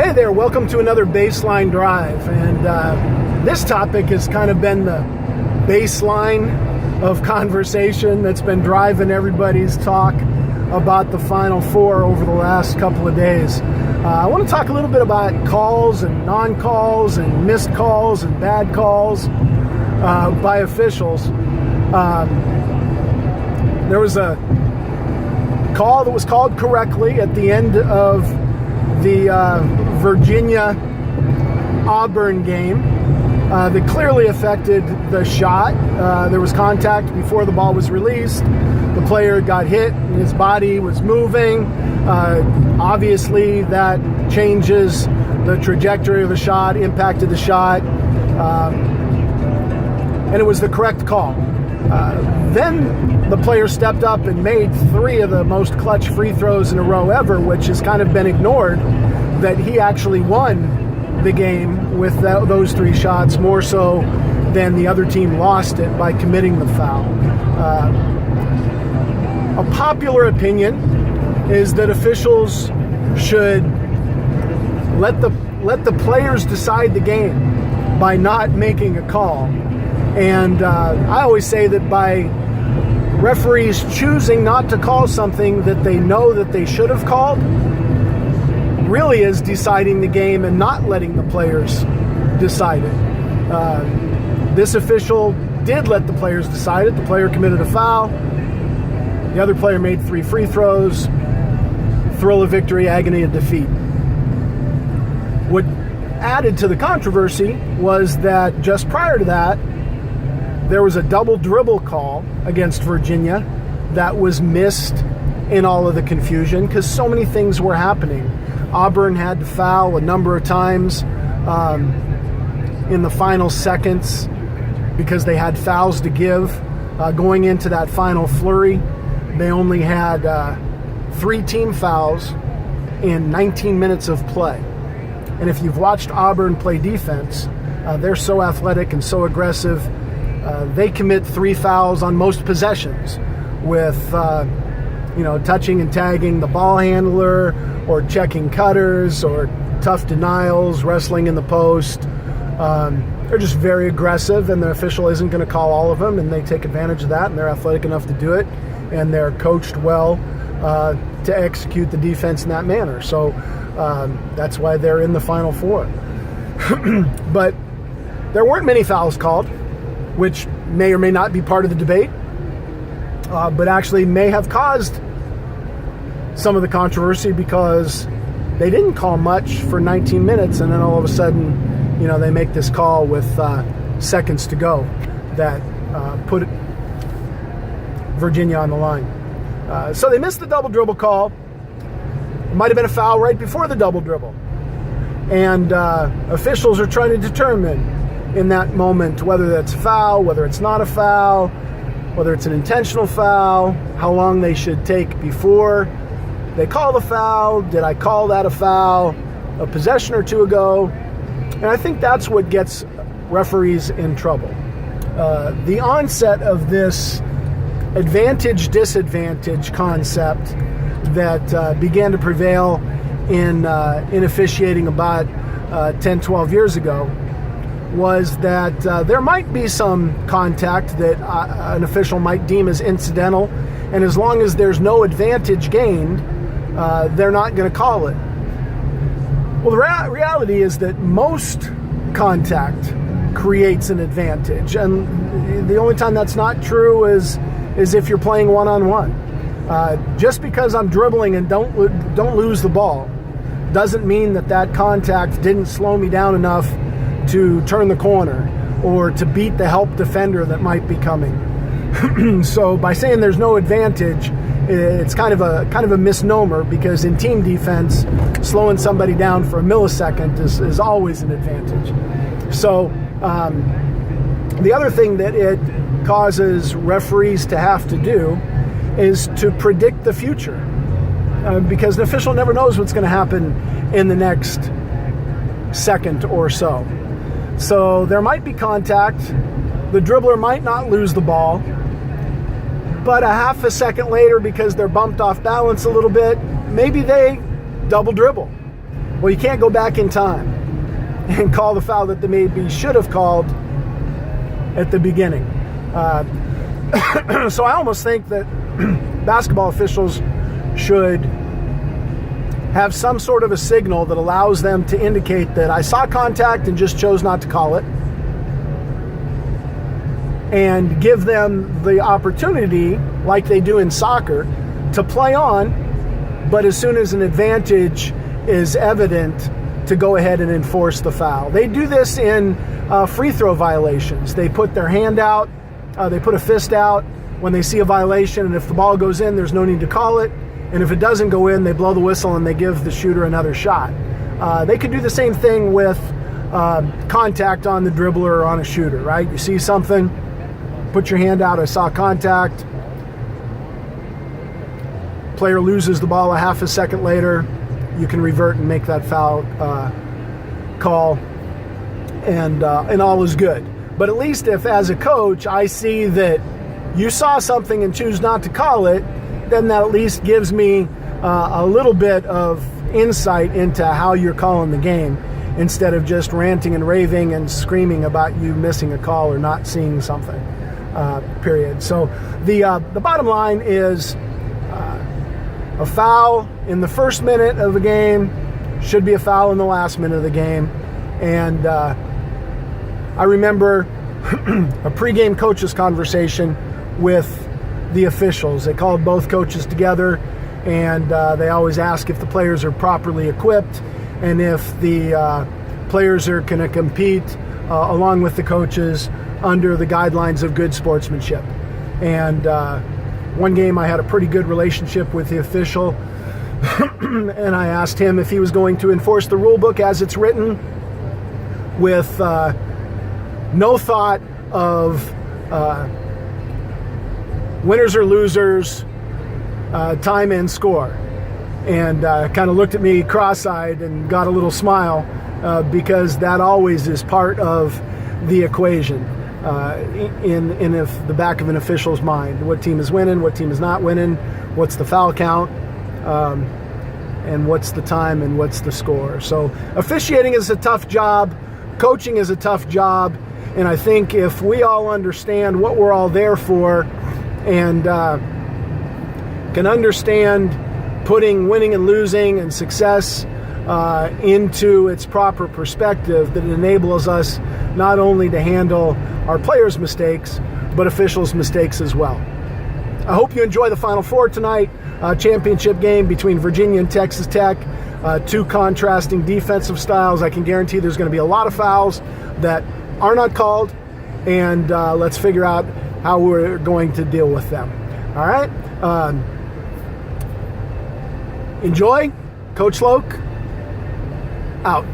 Hey there, welcome to another Baseline Drive. And this topic has kind of been the baseline of conversation that's been driving everybody's talk about the Final Four over the last couple of days. I want to talk a little bit about calls and non-calls and missed calls and bad calls by officials. There was a call that was called correctly at the end of the Virginia-Auburn game that clearly affected the shot. There was contact before the ball was released. The player got hit, and his body was moving. Obviously, that changes the trajectory of the shot, impacted the shot, and it was the correct call. Then the player stepped up and made three of the most clutch free throws in a row ever, which has kind of been ignored, that he actually won the game with those three shots, more so than the other team lost it by committing the foul. A popular opinion is that officials should let the players decide the game by not making a call. And I always say that by referees choosing not to call something that they know that they should have called really is deciding the game and not letting the players decide it. This official did let the players decide it. The player committed a foul. The other player made three free throws. Thrill of victory, agony of defeat. What added to the controversy was that just prior to that, there was a double dribble call against Virginia that was missed in all of the confusion because so many things were happening. Auburn had to foul a number of times in the final seconds because they had fouls to give. Going into that final flurry, they only had 3 team fouls in 19 minutes of play. And if you've watched Auburn play defense, they're so athletic and so aggressive. They commit 3 fouls on most possessions with, touching and tagging the ball handler or checking cutters or tough denials, wrestling in the post. They're just very aggressive, and the official isn't going to call all of them, and they take advantage of that, and they're athletic enough to do it, and they're coached well to execute the defense in that manner. So that's why they're in the Final Four. But there weren't many fouls called, which may or may not be part of the debate, but actually may have caused some of the controversy because they didn't call much for 19 minutes, and then all of a sudden, they make this call with seconds to go that put Virginia on the line. So they missed the double dribble call. It might have been a foul right before the double dribble. And officials are trying to determine in that moment whether that's a foul, whether it's not a foul, whether it's an intentional foul, how long they should take before they call the foul. Did I call that a foul a possession or two ago? And I think that's what gets referees in trouble. The onset of this advantage-disadvantage concept that began to prevail in officiating about 10, 12 years ago was that there might be some contact that an official might deem as incidental, and as long as there's no advantage gained, they're not going to call it. Well, the reality is that most contact creates an advantage, and the only time that's not true is if you're playing one-on-one. Just because I'm dribbling and don't lose the ball doesn't mean that contact didn't slow me down enough to turn the corner or to beat the help defender that might be coming. So by saying there's no advantage, it's kind of a misnomer, because in team defense, slowing somebody down for a millisecond is always an advantage. So the other thing that it causes referees to have to do is to predict the future, because an official never knows what's going to happen in the next second or so. So there might be contact. The dribbler might not lose the ball, but a half a second later, because they're bumped off balance a little bit, maybe they double dribble. Well, you can't go back in time and call the foul that they maybe should have called at the beginning. So I almost think that basketball officials should have some sort of a signal that allows them to indicate that I saw contact and just chose not to call it, and give them the opportunity, like they do in soccer, to play on, but as soon as an advantage is evident, to go ahead and enforce the foul. They do this in free throw violations. They put their hand out, they put a fist out when they see a violation, and if the ball goes in, there's no need to call it. And if it doesn't go in, they blow the whistle and they give the shooter another shot. They could do the same thing with contact on the dribbler or on a shooter, right? You see something, put your hand out, I saw contact. Player loses the ball a half a second later, you can revert and make that foul call, and all is good. But at least if, as a coach, I see that you saw something and choose not to call it, then that at least gives me a little bit of insight into how you're calling the game, instead of just ranting and raving and screaming about you missing a call or not seeing something, period. So the bottom line is a foul in the first minute of the game should be a foul in the last minute of the game. And I remember a pregame coaches conversation with the officials. They called both coaches together, and they always ask if the players are properly equipped and if the players are going to compete along with the coaches under the guidelines of good sportsmanship. And one game I had a pretty good relationship with the official, and I asked him if he was going to enforce the rule book as it's written, with no thought of winners or losers, time and score. And kind of looked at me cross-eyed and got a little smile, because that always is part of the equation in the back of an official's mind. What team is winning, what team is not winning, what's the foul count, and what's the time and what's the score. So officiating is a tough job, coaching is a tough job, and I think if we all understand what we're all there for, and can understand putting winning and losing and success into its proper perspective, that enables us not only to handle our players' mistakes, but officials' mistakes as well. I hope you enjoy the Final Four tonight, championship game between Virginia and Texas Tech, two contrasting defensive styles. I can guarantee there's going to be a lot of fouls that are not called, and let's figure out how we're going to deal with them. All right? Enjoy. Coach Loke, out.